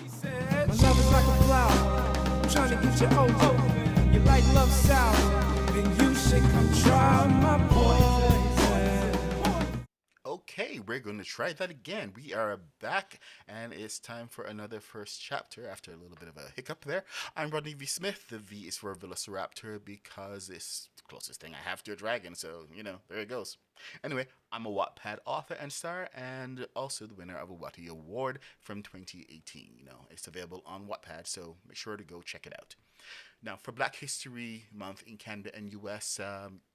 My love is like a flower. I'm trying to get you over. You like love sour, then you should come try my poison. Okay, we're going to try that again. We are back, and it's time for another first chapter after a little bit of a hiccup there. I'm Rodney V. Smith. The V is for Velociraptor because it's the closest thing I have to a dragon, so, there it goes. Anyway, I'm a Wattpad author and star, and also the winner of a Watty Award from 2018. It's available on Wattpad, so make sure to go check it out. Now, for Black History Month in Canada and US,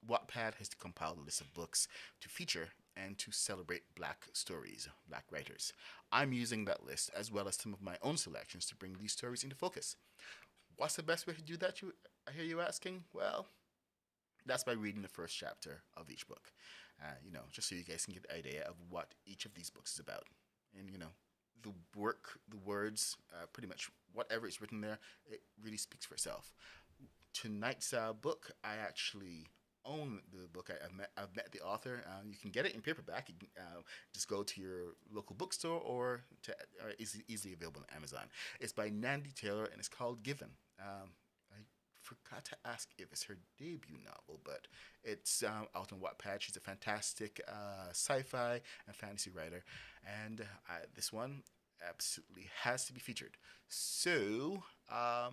Wattpad has compiled a list of books to feature and to celebrate Black stories, Black writers. I'm using that list as well as some of my own selections to bring these stories into focus. What's the best way to do that, I hear you asking? Well, that's by reading the first chapter of each book. Just so you guys can get the idea of what each of these books is about. And, the words, pretty much whatever is written there, it really speaks for itself. Tonight's book, I actually own the book. I've met the author. You can get it in paperback. You can just go to your local bookstore or easily available on Amazon. It's by Nandi Taylor and it's called Given. I forgot to ask if it's her debut novel, but it's out on Wattpad. She's a fantastic sci-fi and fantasy writer, and this one absolutely has to be featured. So, I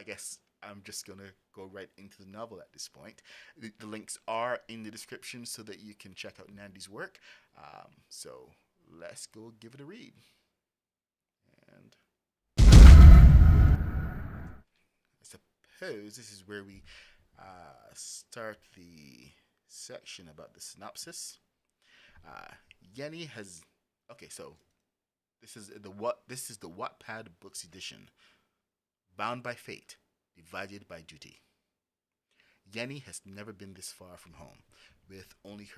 guess I'm just going to go right into the novel at this point. The links are in the description so that you can check out Nandi's work. So let's go give it a read. And I suppose this is where we start the section about the synopsis. Yenni has... Okay, so this is the Wattpad Books edition. Bound by fate, divided by duty. Yenni has never been this far from home. With only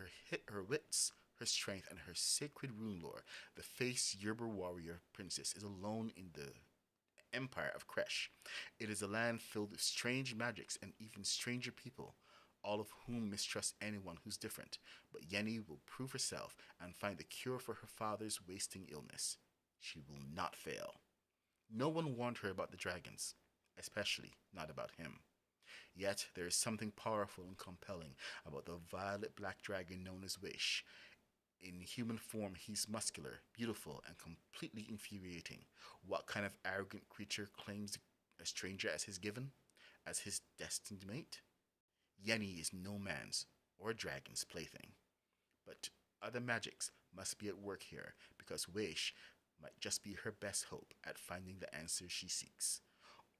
her wits, her strength, and her sacred runelore, the faced Yirba warrior princess is alone in the Empire of Cresh. It is a land filled with strange magics and even stranger people, all of whom mistrust anyone who's different. But Yenni will prove herself and find the cure for her father's wasting illness. She will not fail. No one warned her about the dragons, especially not about him. Yet there is something powerful and compelling about the violet black dragon known as Weysh. In human form, he's muscular, beautiful, and completely infuriating. What kind of arrogant creature claims a stranger as his given, as his destined mate? Yenni is no man's or dragon's plaything. But other magics must be at work here, because Weysh might just be her best hope at finding the answer she seeks.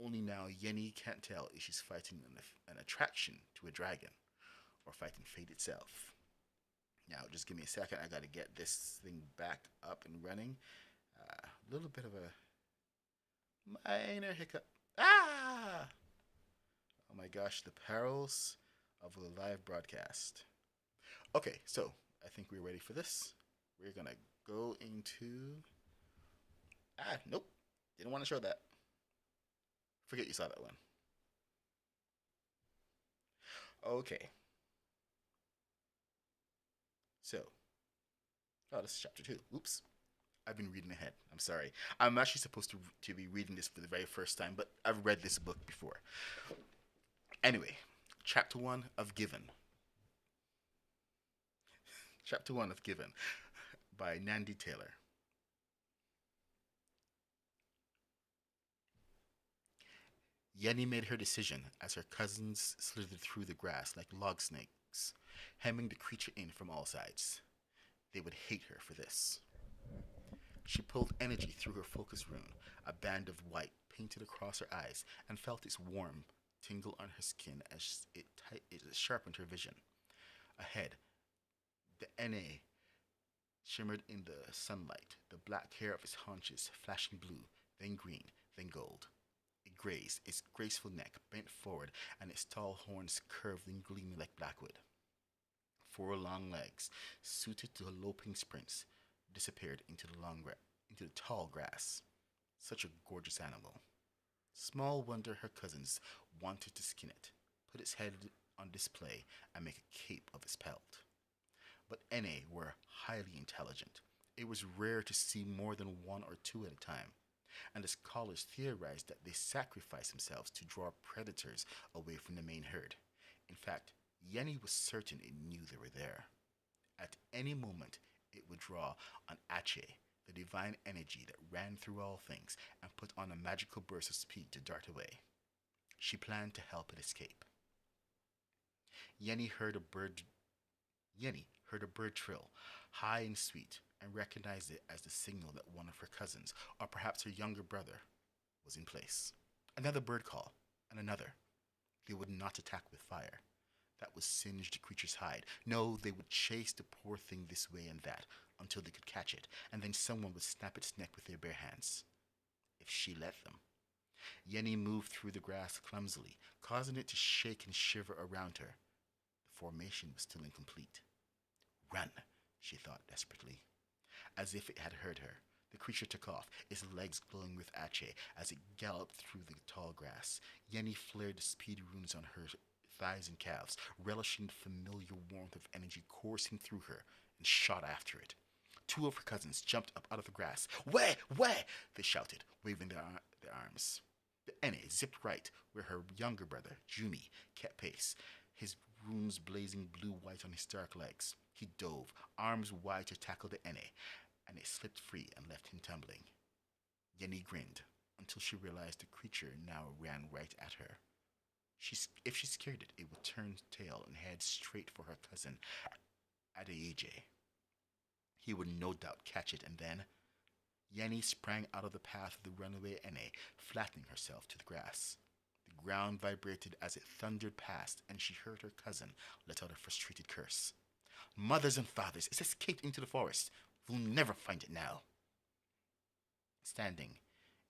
Only now Yenni can't tell if she's fighting an attraction to a dragon or fighting fate itself. Now, just give me a second. I got to get this thing back up and running. A little bit of a minor hiccup. Ah! Oh my gosh, the perils of a live broadcast. Okay, so I think we're ready for this. We're going to go into... nope. Didn't want to show that. Forget you saw that one. Okay. So, this is chapter 2. Oops. I've been reading ahead. I'm sorry. I'm actually supposed to be reading this for the very first time, but I've read this book before. Anyway, chapter 1 of Given. Chapter 1 of Given by Nandi Taylor. Yenni made her decision as her cousins slithered through the grass like log snakes, hemming the creature in from all sides. They would hate her for this. She pulled energy through her focus rune, a band of white painted across her eyes, and felt its warmth tingle on her skin as it sharpened her vision. Ahead, the NA shimmered in the sunlight, the black hair of its haunches flashing blue, then green, then gold. It grazed, its graceful neck bent forward, and its tall horns curved and gleaming like blackwood. 4 long legs, suited to loping sprints, disappeared into the tall grass. Such a gorgeous animal. Small wonder her cousins wanted to skin it, put its head on display, and make a cape of its pelt. But Ene were highly intelligent. It was rare to see more than one or two at a time, and the scholars theorized that they sacrificed themselves to draw predators away from the main herd. In fact, Yenni was certain it knew they were there. At any moment, it would draw on Ache, the divine energy that ran through all things, and put on a magical burst of speed to dart away. She planned to help it escape. Yenni heard a bird Yenni heard a bird trill, high and sweet, and recognized it as the signal that one of her cousins, or perhaps her younger brother, was in place. Another bird call, and another. They would not attack with fire. That would singe the creature's hide. No, they would chase the poor thing this way and that until they could catch it, and then someone would snap its neck with their bare hands. If she let them. Yenni moved through the grass clumsily, causing it to shake and shiver around her. The formation was still incomplete. Run, she thought desperately. As if it had heard her, the creature took off, its legs glowing with ache as it galloped through the tall grass. Yenni flared the speed runes on her thighs and calves, relishing the familiar warmth of energy coursing through her, and shot after it. Two of her cousins jumped up out of the grass. Where? Where? They shouted, waving their arms. The Ene zipped right, where her younger brother, Jumi, kept pace, his runes blazing blue-white on his dark legs. He dove, arms wide to tackle the Ene, and it slipped free and left him tumbling. Yenni grinned, until she realized the creature now ran right at her. If she scared it, it would turn tail and head straight for her cousin, Adaije. He would no doubt catch it, and then Yenni sprang out of the path of the runaway Ene, flattening herself to the grass. The ground vibrated as it thundered past, and she heard her cousin let out a frustrated curse. Mothers and fathers, it's escaped into the forest. We'll never find it now. Standing,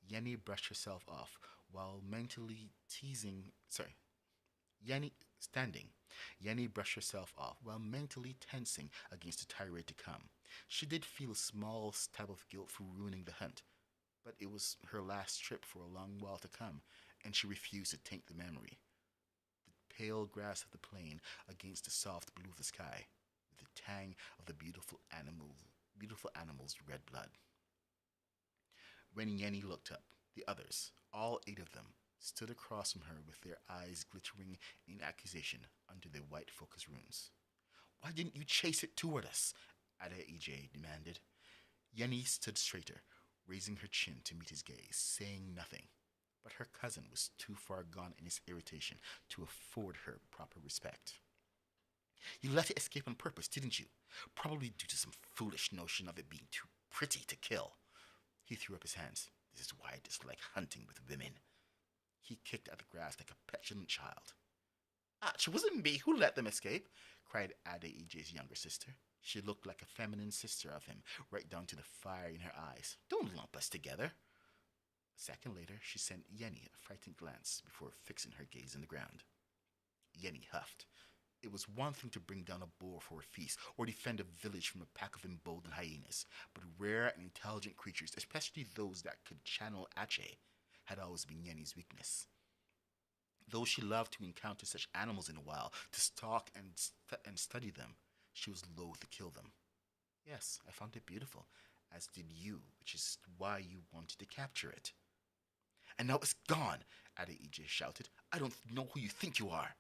Yenni brushed herself off while mentally Yenni brushed herself off while mentally tensing against the tirade to come. She did feel a small stab of guilt for ruining the hunt, but it was her last trip for a long while to come, and she refused to taint the memory. The pale grass of the plain against the soft blue of the sky, with the tang of the beautiful animal's red blood. When Yenni looked up, the others, all 8 of them, stood across from her with their eyes glittering in accusation under their white focus runes. Why didn't you chase it toward us? Adaije demanded. Yenni stood straighter, raising her chin to meet his gaze, saying nothing. But her cousin was too far gone in his irritation to afford her proper respect. You let it escape on purpose, didn't you? Probably due to some foolish notion of it being too pretty to kill. He threw up his hands. This is why I dislike hunting with women. He kicked at the grass like a petulant child. It wasn't me who let them escape, cried Adaije's younger sister. She looked like a feminine sister of him, right down to the fire in her eyes. Don't lump us together. A second later, she sent Yenni a frightened glance before fixing her gaze on the ground. Yenni huffed. It was one thing to bring down a boar for a feast, or defend a village from a pack of emboldened hyenas, but rare and intelligent creatures, especially those that could channel Ache, had always been Yenni's weakness. Though she loved to encounter such animals in the wild, to stalk and study them, she was loath to kill them. Yes, I found it beautiful, as did you, which is why you wanted to capture it. And now it's gone, Adaije shouted. I don't know who you think you are.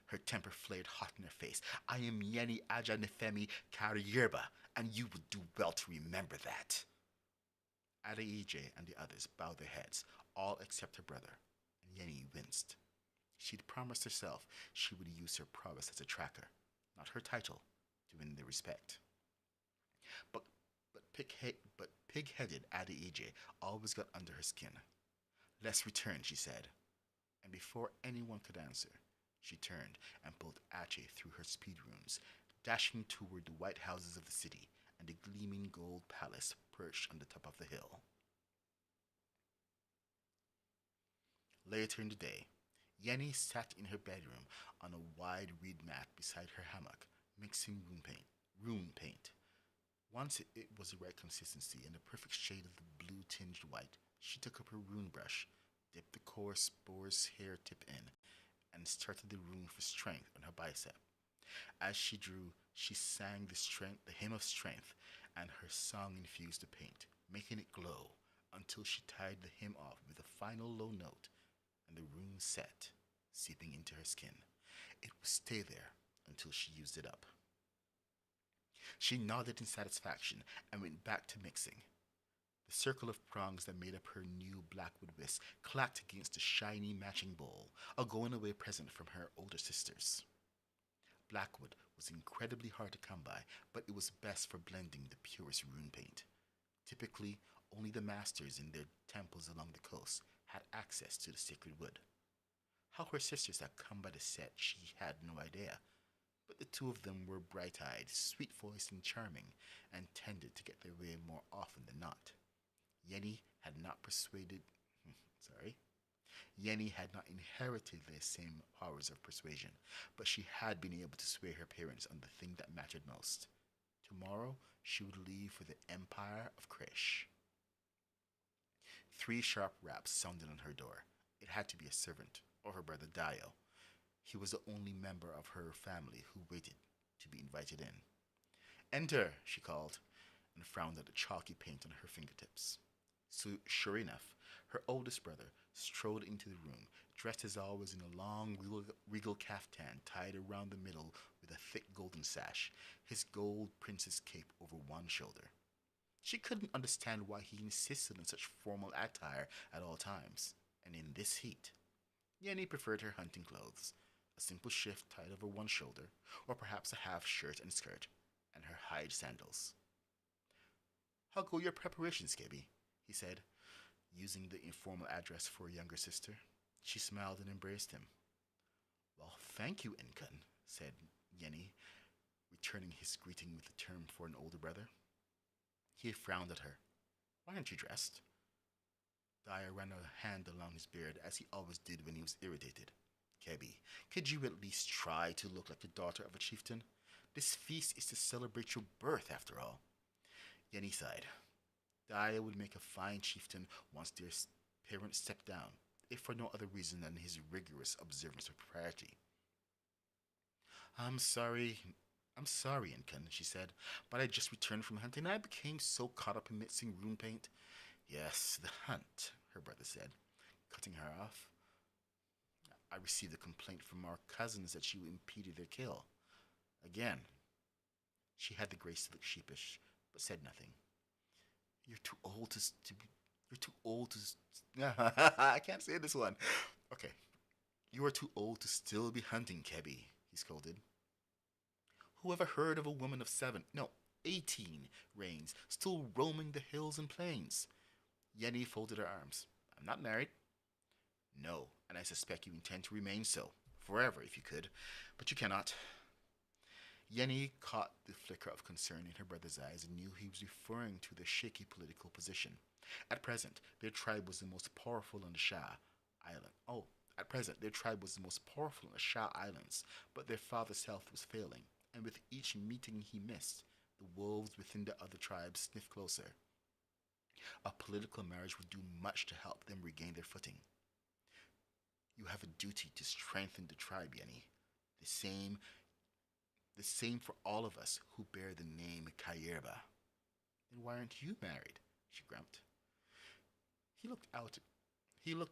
Her temper flared hot in her face. I am Yenni Aja Nefemi Kari Yirba, and you would do well to remember that. Adaije and the others bowed their heads, all except her brother, and Yenni winced. She'd promised herself she would use her prowess as a tracker, not her title, to win their respect. But pig-headed Adaije always got under her skin. Let's return, she said, and before anyone could answer, she turned and pulled Ache through her speed runes, dashing toward the white houses of the city and the gleaming gold palace perched on the top of the hill. Later in the day, Yenni sat in her bedroom on a wide reed mat beside her hammock, mixing rune paint. Once it was the right consistency and the perfect shade of the blue-tinged white, she took up her rune brush, dipped the coarse boar's hair tip in, and started the rune for strength on her bicep. As she drew, she sang the hymn of strength, and her song infused the paint, making it glow until she tied the hem off with a final low note, and the rune set, seeping into her skin. It would stay there until she used it up. She nodded in satisfaction and went back to mixing. The circle of prongs that made up her new blackwood whisk clacked against the shiny matching bowl, a going away present from her older sisters. Blackwood was incredibly hard to come by, but it was best for blending the purest rune paint. Typically, only the masters in their temples along the coast had access to the sacred wood. How her sisters had come by the set, she had no idea, but the two of them were bright-eyed, sweet-voiced, and charming, and tended to get their way more often than not. Yenni had not persuaded... sorry. Yenni had not inherited the same powers of persuasion, but she had been able to sway her parents on the thing that mattered most. Tomorrow, she would leave for the Empire of Cresh. 3 sharp raps sounded on her door. It had to be a servant, or her brother Dio. He was the only member of her family who waited to be invited in. "Enter," she called, and frowned at the chalky paint on her fingertips. So, sure enough, her oldest brother strode into the room, dressed as always in a long, regal caftan tied around the middle with a thick golden sash, his gold prince's cape over one shoulder. She couldn't understand why he insisted on such formal attire at all times, and in this heat. Yenni preferred her hunting clothes, a simple shift tied over one shoulder, or perhaps a half shirt and skirt, and her hide sandals. "How go your preparations, Gabby?" he said, using the informal address for a younger sister. She smiled and embraced him. "Well, thank you, Incan," said Yenni, returning his greeting with the term for an older brother. He frowned at her. "Why aren't you dressed?" Dyer ran a hand along his beard, as he always did when he was irritated. "Kebi, could you at least try to look like the daughter of a chieftain? This feast is to celebrate your birth, after all." Yenni sighed. Dyer would make a fine chieftain once their parents stepped down, if for no other reason than his rigorous observance of propriety. I'm sorry, Incan," she said, "but I just returned from hunting and I became so caught up in mixing rune paint." "Yes, the hunt," her brother said, cutting her off. "I received a complaint from our cousins that you impeded their kill. Again." She had the grace to look sheepish, but said nothing. You're too old I can't say this one. Okay. "You are too old to still be hunting, Kebi," he scolded. "Who ever heard of a woman of 18 reigns, still roaming the hills and plains?" Yenni folded her arms. "I'm not married." "No, and I suspect you intend to remain so, forever if you could, but you cannot." Yenni caught the flicker of concern in her brother's eyes and knew he was referring to their shaky political position. At present, their tribe was the most powerful on the Shah Island. Their tribe was the most powerful on the Shah Islands, but their father's health was failing, and with each meeting he missed, the wolves within the other tribes sniffed closer. A political marriage would do much to help them regain their footing. "You have a duty to strengthen the tribe, Yenni. The same for all of us who bear the name Yirba." "Then why aren't you married?" she grumped. He looked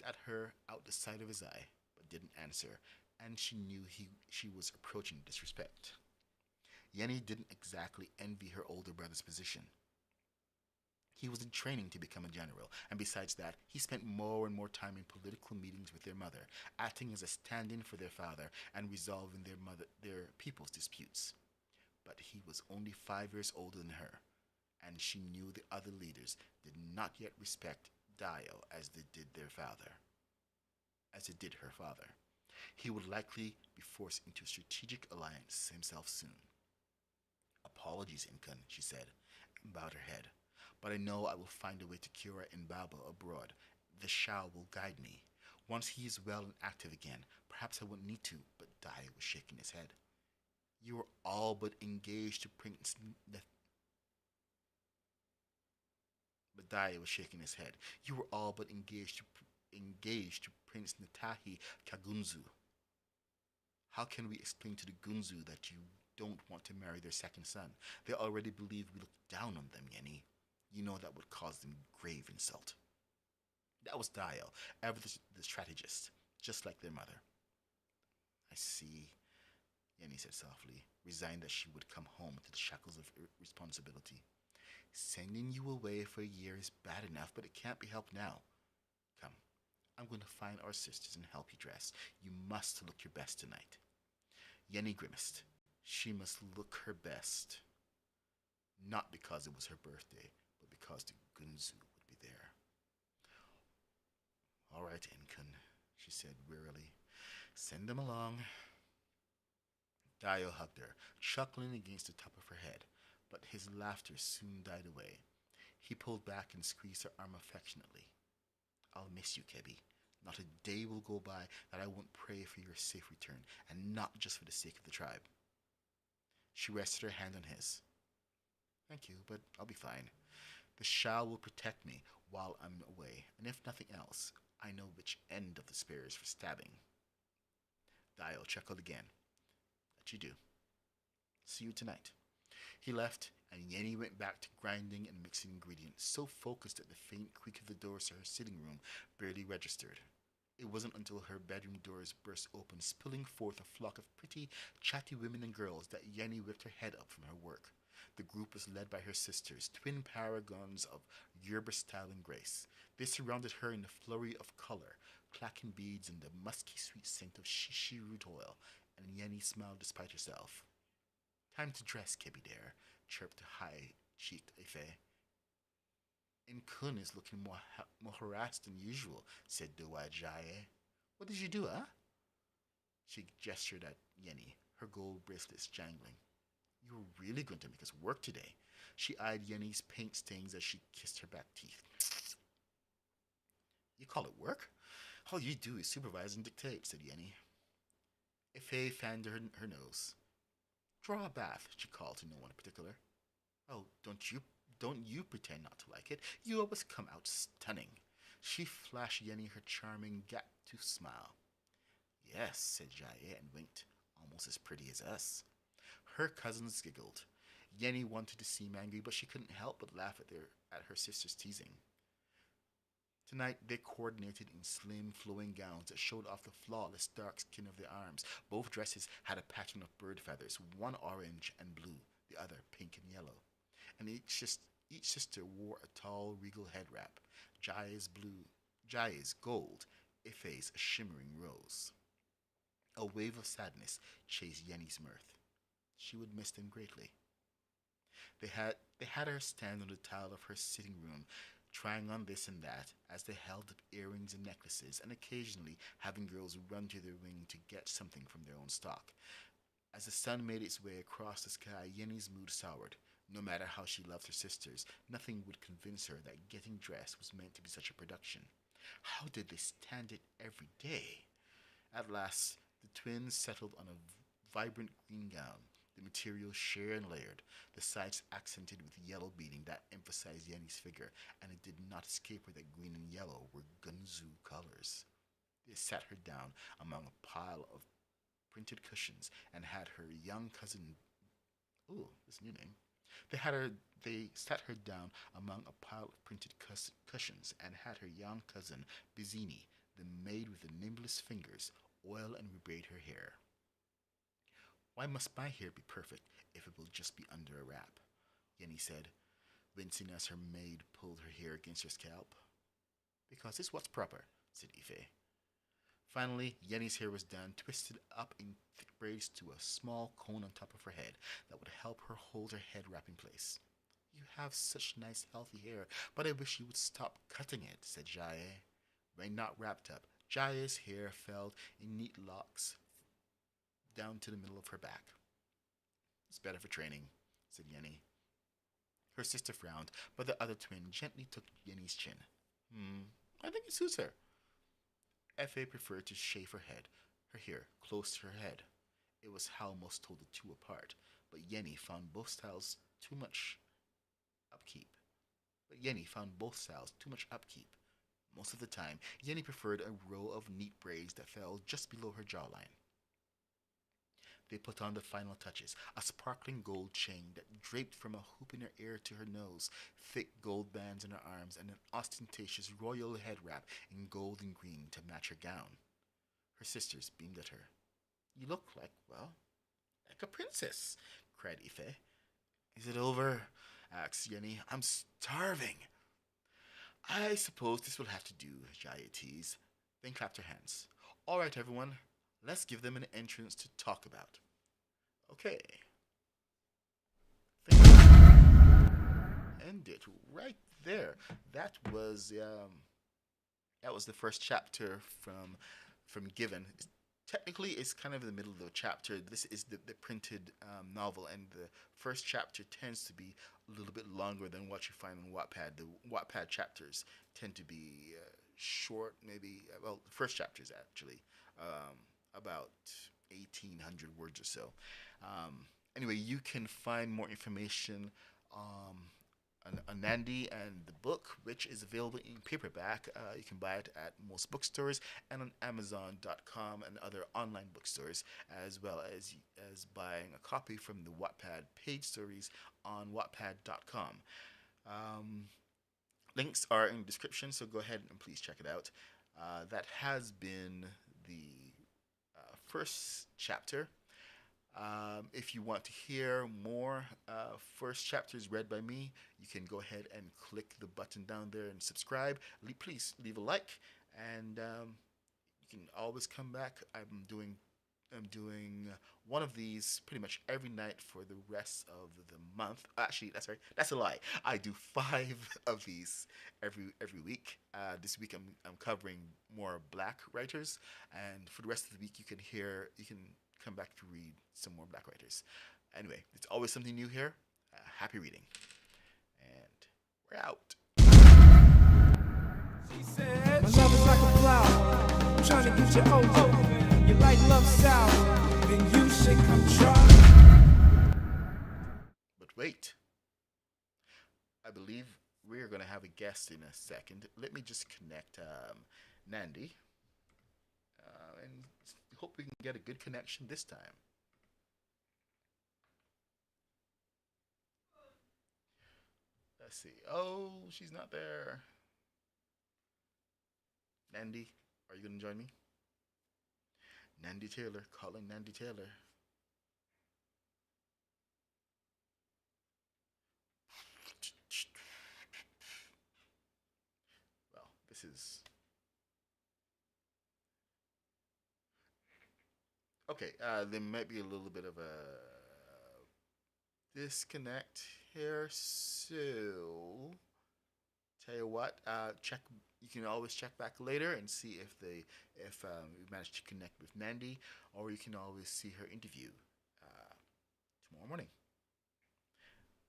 at her out the side of his eye, but didn't answer, and she knew she was approaching disrespect. Yenni didn't exactly envy her older brother's position. He was in training to become a general, and besides that, he spent more and more time in political meetings with their mother, acting as a stand-in for their father and resolving their people's disputes. But he was only 5 years older than her, and she knew the other leaders did not yet respect Dio as they did her father. He would likely be forced into a strategic alliance himself soon. "Apologies, Incan," she said, and bowed her head. "But I know I will find a way to cure Mbaba abroad. The Shah will guide me. Once he is well and active again, perhaps I won't need to." But Dai was shaking his head. "You are all but engaged to Prince But Dai was shaking his head. "You were all but engaged to Prince Natahi Kagunzu. How can we explain to the Gunzu that you don't want to marry their second son. They already believe we look down on them, Yenni. You know that would cause them grave insult. That was Dio, ever the strategist, just like their mother. I see, Yenni said softly, resigned that she would come home to the shackles of responsibility. Sending you away for a year is bad enough, but it can't be helped now. Come, I'm going to find our sisters and help you dress. You must look your best tonight. Yenni grimaced. She must look her best. Not because it was her birthday, but because the Gunzu would be there. All right, Enkun, she said wearily. Send them along. Dio hugged her, chuckling against the top of her head, but his laughter soon died away. He pulled back and squeezed her arm affectionately. I'll miss you, Kebi. Not a day will go by that I won't pray for your safe return, and not just for the sake of the tribe. She rested her hand on his. Thank you, but I'll be fine. The Shao will protect me while I'm away, and if nothing else, I know which end of the spear is for stabbing. Dio chuckled again. That you do. See you tonight. He left, and Yenni went back to grinding and mixing ingredients, so focused that the faint creak of the doors to her sitting room barely registered. It wasn't until her bedroom doors burst open, spilling forth a flock of pretty, chatty women and girls, that Yenni whipped her head up from her work. The group was led by her sisters, twin paragons of Yirba style and grace. They surrounded her in a flurry of color, clacking beads and the musky sweet scent of shishi root oil, and Yenni smiled despite herself. Time to dress, Kebi dear, chirped the high-cheeked Ife. Enkun is looking more harassed than usual, said Dowajaye. What did you do, huh? She gestured at Yenni, her gold bracelets jangling. You're really going to make us work today. She eyed Yenni's paint stains as she kissed her back teeth. You call it work? All you do is supervise and dictate, said Yenni. Ife fanned her nose. Draw a bath, she called to no one in particular. Oh, don't you pretend not to like it. You always come out stunning. She flashed Yenni her charming gap-toothed smile. Yes, said Jaye and winked, almost as pretty as us. Her cousins giggled. Yenni wanted to seem angry, but she couldn't help but laugh at her sister's teasing. Tonight, they coordinated in slim, flowing gowns that showed off the flawless dark skin of their arms. Both dresses had a pattern of bird feathers, one orange and blue, the other pink and yellow. And each sister wore a tall, regal head wrap. Jaye's gold, Ife's a shimmering rose. A wave of sadness chased Yenni's mirth. She would miss them greatly. They had her stand on the tile of her sitting room, trying on this and that as they held up earrings and necklaces, and occasionally having girls run to their wing to get something from their own stock. As the sun made its way across the sky, Yenni's mood soured. No matter how she loved her sisters, nothing would convince her that getting dressed was meant to be such a production. How did they stand it every day? At last, the twins settled on a vibrant green gown, the material sheer and layered, the sides accented with yellow beading that emphasized Yenni's figure, and it did not escape her that green and yellow were Gunzu colors. They sat her down among a pile of printed cushions and had her young cousin... Ooh, this new name. They sat her down among a pile of printed cushions and had her young cousin, Bizini, the maid with the nimblest fingers, oil and rebraid her hair. Why must my hair be perfect if it will just be under a wrap? Yenni said, wincing as her maid pulled her hair against her scalp. Because it's what's proper, said Ife. Finally, Yenni's hair was done, twisted up in thick braids to a small cone on top of her head that would help her hold her head wrap in place. You have such nice, healthy hair, but I wish you would stop cutting it, said Jaye. When not wrapped up, Jaye's hair fell in neat locks down to the middle of her back. It's better for training, said Yenni. Her sister frowned, but the other twin gently took Yenni's chin. I think it suits her. Effie preferred to shave her hair close to her head. It was how most told the two apart, but Yenni found both styles too much upkeep. Most of the time, Yenni preferred a row of neat braids that fell just below her jawline. they put on the final touches, a sparkling gold chain that draped from a hoop in her ear to her nose, thick gold bands in her arms, and an ostentatious royal head wrap in gold and green to match her gown. Her sisters beamed at her. "You look like, well, like a princess," cried Ife. "Is it over?" asked Yenni. "I'm starving." "I suppose this will have to do," Jaya teased, then clapped her hands. "All right, everyone, let's give them an entrance to talk about." Okay. End it right there. That was the first chapter from Given. Technically, it's kind of in the middle of the chapter. This is the printed novel, and the first chapter tends to be a little bit longer than what you find on Wattpad. The Wattpad chapters tend to be short, maybe, well, the first chapter is actually about 1,800 words or so. Anyway, you can find more information on Nandi and the book, which is available in paperback. You can buy it at most bookstores and on Amazon.com and other online bookstores, as well as buying a copy from the Wattpad page stories on Wattpad.com. Links are in the description, so go ahead and please check it out. That has been the first chapter. If you want to hear more first chapters read by me, you can go ahead and click the button down there and subscribe. Please leave a like, and you can always come back. I'm doing one of these pretty much every night for the rest of the month. Actually, that's a lie. I do 5 of these every week. This week I'm covering more Black writers, and for the rest of the week you can come back to read some more Black writers. Anyway, it's always something new here. Happy reading. And we're out. She said, "My love is like a flower. I'm trying to get you over. You like love sour, then you should come try." But wait. I believe we're going to have a guest in a second. Let me just connect Nandi. And hope we can get a good connection this time. Let's see. Oh, she's not there. Nandi, are you going to join me? Nandi Taylor, calling Nandi Taylor. Well, this is... Okay, there might be a little bit of a disconnect here, so tell you what, check. You can always check back later and see if we managed to connect with Nandi, or you can always see her interview tomorrow morning.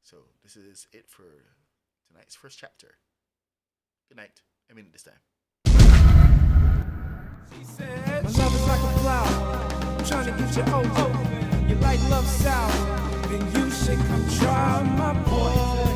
So this is it for tonight's first chapter. Good night. I mean it this time. She said, "My love is like a flower. I'm trying to get you over. You like love sour, then you should come try my boy."